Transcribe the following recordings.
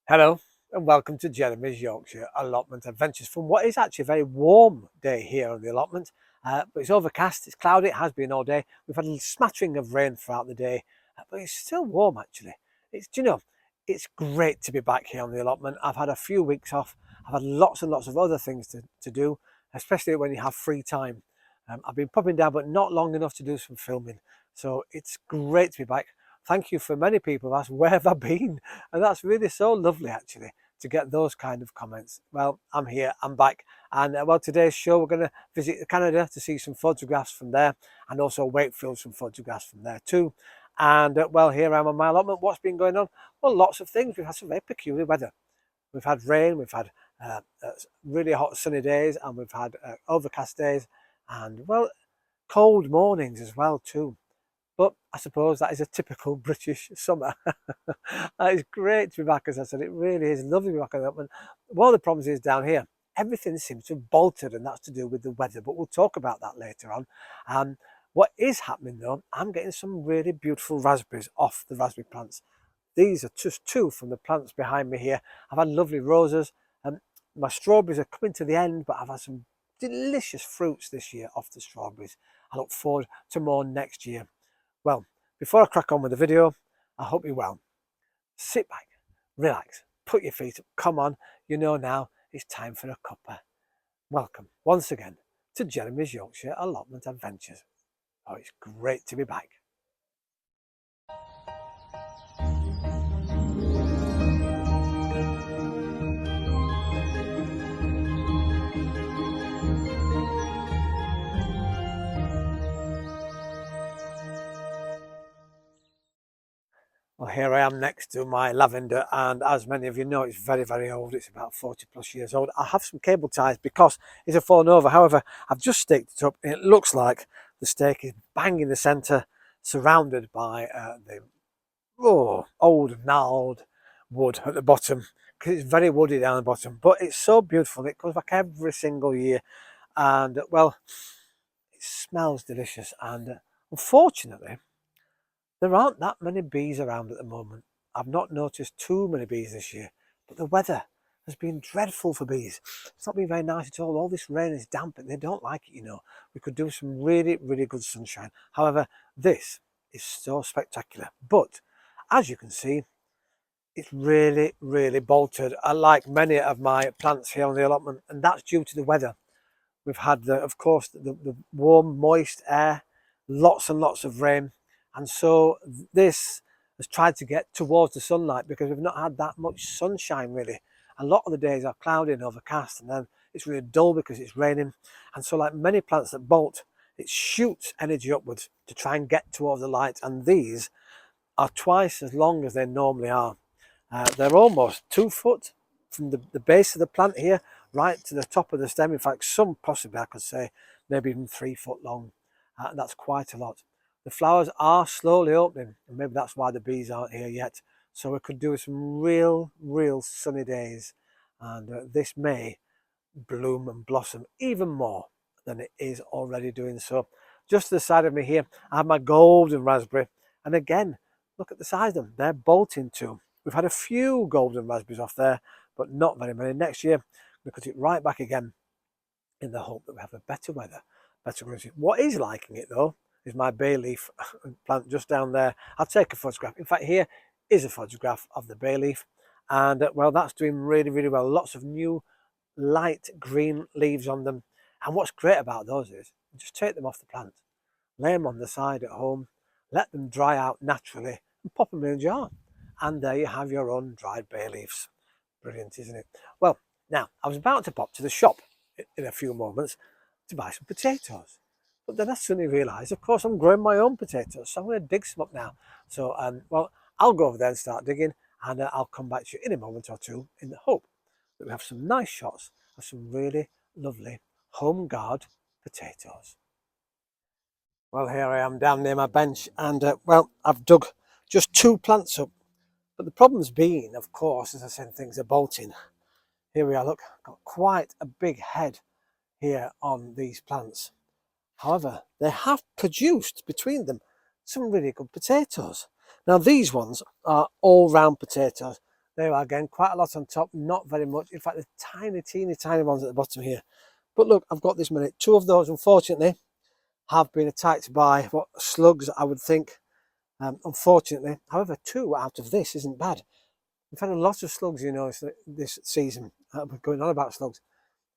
Hello and welcome to Jeremy's Yorkshire Allotment Adventures from what is actually a very warm day here on the allotment. But it's overcast, it's cloudy, it has been all day. We've had a smattering of rain throughout the day, but it's still warm actually. It's great to be back here on the allotment. I've had a few weeks off. I've had lots and lots of other things to do, especially when you have free time. I've been popping down, but not long enough to do some filming. So it's great to be back. Thank you for many people who asked, where have I been? And that's really so lovely actually to get those kind of comments. Well, I'm here, I'm back. And well, today's show, we're going to visit Canada to see some photographs from there, and also Wakefield, some photographs from there too. And well, here I am on my allotment. What's been going on? Well, lots of things. We've had some very peculiar weather. We've had rain, we've had really hot sunny days, and we've had overcast days, and well, cold mornings as well too. But I suppose that is a typical British summer. It's great to be back, as I said. It really is lovely to be back on that one. One of the problems is down here, everything seems to have bolted, and that's to do with the weather. But we'll talk about that later on. What is happening though, I'm getting some really beautiful raspberries off the raspberry plants. These are just two from the plants behind me here. I've had lovely roses, and my strawberries are coming to the end, but I've had some delicious fruits this year off the strawberries. I look forward to more next year. Well, before I crack on with the video, I hope you're well. Sit back, relax, put your feet up, come on, you know now it's time for a cuppa. Welcome once again to Jeremy's Yorkshire Allotment Adventures. Oh, it's great to be back. Well, here I am next to my lavender, and as many of you know, it's very, very old. It's about 40 plus years old. I have some cable ties because it has fallen over. However, I've just staked it up, and it looks like the stake is bang in the centre, surrounded by the old gnarled wood at the bottom, because it's very woody down the bottom. But it's so beautiful. It comes back every single year, and well, it smells delicious. And unfortunately, there aren't that many bees around at the moment. I've not noticed too many bees this year, but the weather has been dreadful for bees. It's not been very nice at all. All this rain is damp and they don't like it, you know. We could do some really, really good sunshine. However, this is so spectacular. But as you can see, it's really, really bolted. I like many of my plants here on the allotment, and that's due to the weather. We've had, of course, the warm, moist air, lots and lots of rain. And so this has tried to get towards the sunlight because we've not had that much sunshine really. A lot of the days are cloudy and overcast, and then it's really dull because it's raining. And so like many plants that bolt, it shoots energy upwards to try and get towards the light. And these are twice as long as they normally are. They're almost 2 foot from the base of the plant here right to the top of the stem. In fact, some possibly I could say maybe even 3 foot long. And that's quite a lot. The flowers are slowly opening, and maybe that's why the bees aren't here yet. So we could do some real sunny days, and this may bloom and blossom even more than it is already doing so. Just to the side of me here, I have my golden raspberry, and again, look at the size of them. They're bolting too. We've had a few golden raspberries off there, but not very many. Next year, we cut it right back again in the hope that we have a better weather, better growing. What is liking it though is my bay leaf plant just down there. I'll take a photograph. In fact, here is a photograph of the bay leaf, and well, that's doing really well. Lots of new light green leaves on them. And what's great about those is you just take them off the plant, lay them on the side at home, let them dry out naturally, and pop them in a jar. And there you have your own dried bay leaves. Brilliant, isn't it? Well, now, I was about to pop to the shop in a few moments to buy some potatoes. But then I suddenly realised, of course, I'm growing my own potatoes, so I'm going to dig some up now. So, well, I'll go over there and start digging, and I'll come back to you in a moment or two in the hope that we have some nice shots of some really lovely home guard potatoes. Well, here I am down near my bench, and well, I've dug just 2 plants up. But the problem's been, of course, as I said, things are bolting. Here we are, look, got quite a big head here on these plants. However, they have produced between them some really good potatoes. Now these ones are all round potatoes. There are again quite a lot on top, not very much. In fact, the tiny, tiny ones at the bottom here. But look, I've got this many. Two of those, unfortunately, have been attacked by what slugs, I would think. Unfortunately, however, 2 out of this isn't bad. We've had a lot of slugs, you know, this season. We're going on about slugs.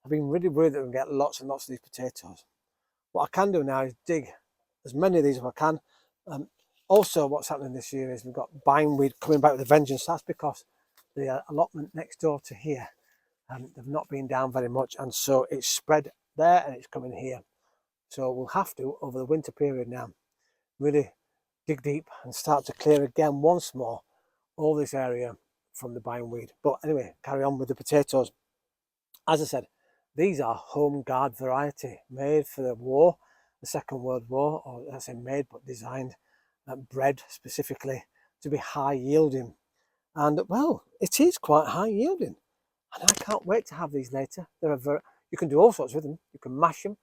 I've been really worried that we're going to get lots and lots of these potatoes. What I can do now is dig as many of these as I can. Also, what's happening this year is we've got bindweed coming back with a vengeance. That's because the allotment next door to here, they've not been down very much, and so it's spread there and it's coming here. So we'll have to, over the winter period now, really dig deep and start to clear again once more all this area from the bindweed. But anyway, carry on with the potatoes. As I said, these are home guard variety, made for the war, the Second World War, or I say made but designed, bred specifically to be high yielding. And well, it is quite high yielding, and I can't wait to have these later. You can do all sorts with them. You can mash them.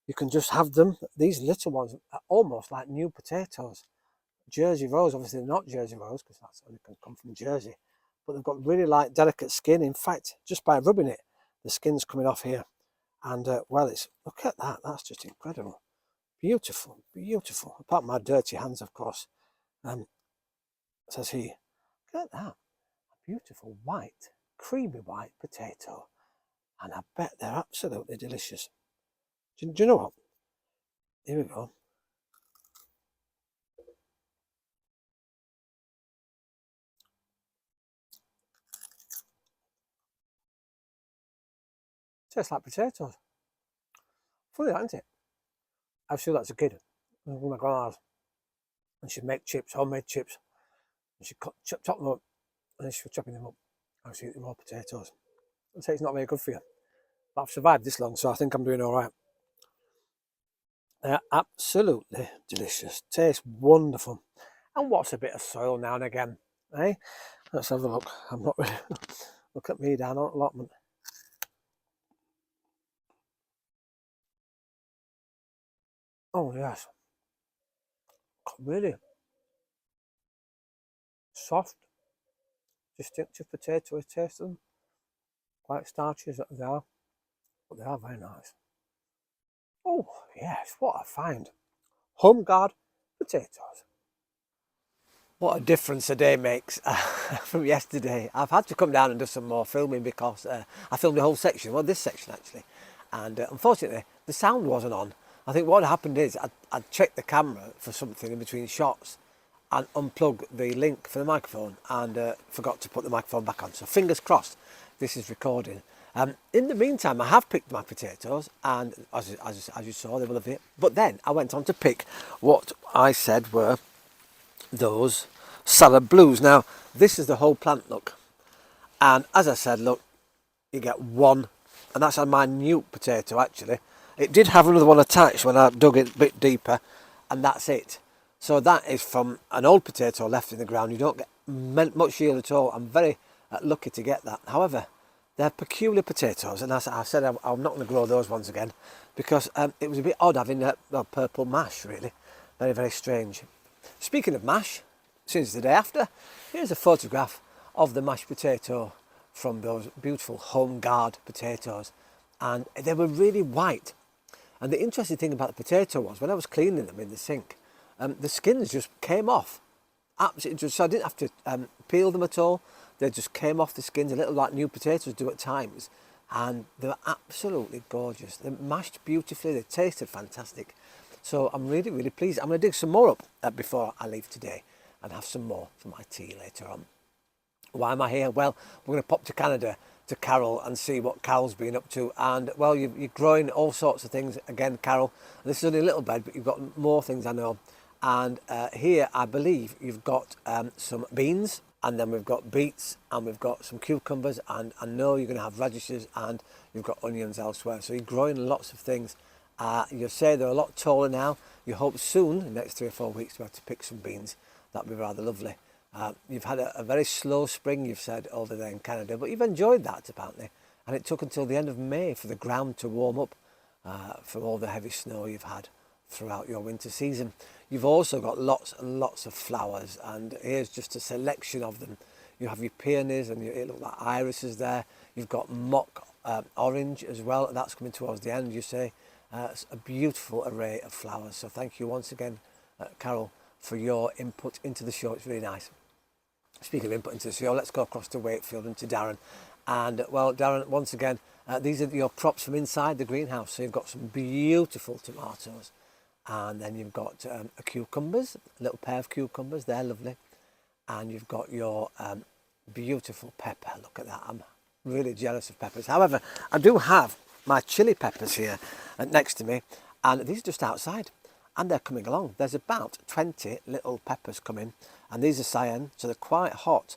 You can just have them. These little ones are almost like new potatoes. Jersey Rose, obviously they're not Jersey Rose because that's only can come from Jersey, but they've got really light, delicate skin. In fact, just by rubbing it, the skin's coming off here. And well, look at that. That's just incredible. Beautiful, beautiful. Apart from my dirty hands, of course. Says he. Look at that. A beautiful white, creamy white potato. And I bet they're absolutely delicious. Do you know what? Here we go. Tastes like potatoes. Funny that, isn't it? I used to do that as a kid with my grandma's. And she'd make chips, homemade chips. And she'd chop them up. And then she was chopping them up. I was eating raw potatoes. I'd say it's not very good for you. But I've survived this long, so I think I'm doing all right. They're absolutely delicious. Taste wonderful. And what's a bit of soil now and again, eh? Let's have a look. I'm not really... Look at me down on allotment. Oh, yes. Really soft, distinctive potato taste to them. Quite starchy as they are, but they are very nice. Oh, yes, what a find. Home guard potatoes. What a difference a day makes from yesterday. I've had to come down and do some more filming because I filmed the whole section, well, this section actually. And unfortunately, the sound wasn't on. I think what happened is I'd checked the camera for something in between shots and unplug the link for the microphone and forgot to put the microphone back on. So fingers crossed this is recording. In the meantime, I have picked my potatoes and as you saw, they were lovely. But then I went on to pick what I said were those salad blues. Now, this is the whole plant, look. And as I said, look, you get one, and that's a minute potato actually. It did have another one attached when I dug it a bit deeper, and that's it. So that is from an old potato left in the ground. You don't get much yield at all. I'm very lucky to get that. However, they're peculiar potatoes, and as I said, I'm not going to grow those ones again because it was a bit odd having purple mash, really. Very, very strange. Speaking of mash, since the day after, here's a photograph of the mashed potato from those beautiful home guard potatoes, and they were really white. And the interesting thing about the potato was when I was cleaning them in the sink, the skins just came off. Absolutely, just, so I didn't have to peel them at all. They just came off the skins, a little like new potatoes do at times, and they were absolutely gorgeous. They mashed beautifully, they tasted fantastic. So I'm really, really pleased. I'm going to dig some more up before I leave today and have some more for my tea later on. Why am I here? Well, we're going to pop to Canada to Carol and see what Carol's been up to. And well, you're growing all sorts of things again, Carol. This is only a little bed, but you've got more things, I know. And here, I believe you've got some beans, and then we've got beets, and we've got some cucumbers, and I know you're going to have radishes, and you've got onions elsewhere. So you're growing lots of things. You say they're a lot taller now. You hope soon, in the next 3 or 4 weeks, to be able to pick some beans. That'd be rather lovely. You've had a very slow spring, you've said, over there in Canada, but you've enjoyed that apparently. And it took until the end of May for the ground to warm up from all the heavy snow you've had throughout your winter season. You've also got lots and lots of flowers, and here's just a selection of them. You have your peonies, and it looks like irises there. You've got mock orange as well. That's coming towards the end, you say. It's a beautiful array of flowers. So thank you once again, Carol, for your input into the show. It's really nice. Speaking of input into the show, let's go across to Wakefield and to Darren. And well, Darren, once again, these are your crops from inside the greenhouse. So you've got some beautiful tomatoes, and then you've got cucumbers, a little pair of cucumbers. They're lovely. And you've got your beautiful pepper. Look at that. I'm really jealous of peppers. However, I do have my chili peppers here next to me, and these are just outside, and they're coming along. There's about 20 little peppers coming, and these are cyan, so they're quite hot,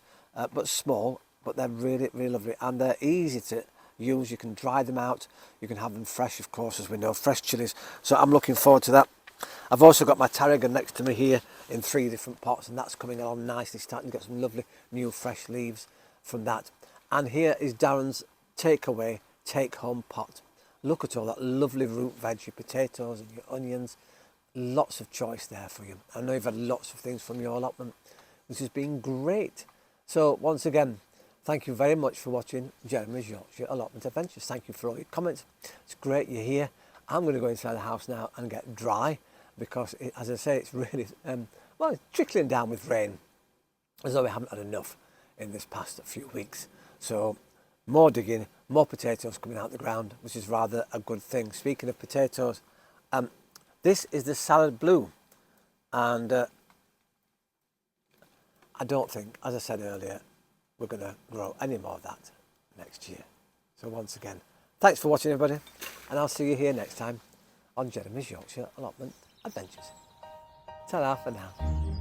but small, but they're really, really lovely, and they're easy to use. You can dry them out. You can have them fresh, of course, as we know, fresh chilies. So I'm looking forward to that. I've also got my tarragon next to me here in 3 different pots, and that's coming along nicely, starting to get some lovely new fresh leaves from that. And here is Darren's takeaway, take-home pot. Look at all that lovely root veg, your potatoes and your onions. Lots of choice there for you. I know you've had lots of things from your allotment, which has been great. So once again, thank you very much for watching Jeremy's Yorkshire Allotment Adventures. Thank you for all your comments. It's great you're here. I'm going to go inside the house now and get dry, because as I say, it's really, well, it's trickling down with rain, as though we haven't had enough in this past few weeks. So more digging, more potatoes coming out the ground, which is rather a good thing. Speaking of potatoes, this is the salad blue, and I don't think, as I said earlier, we're going to grow any more of that next year. So once again, thanks for watching, everybody, and I'll see you here next time on Jeremy's Yorkshire Allotment Adventures. Ta-ra for now.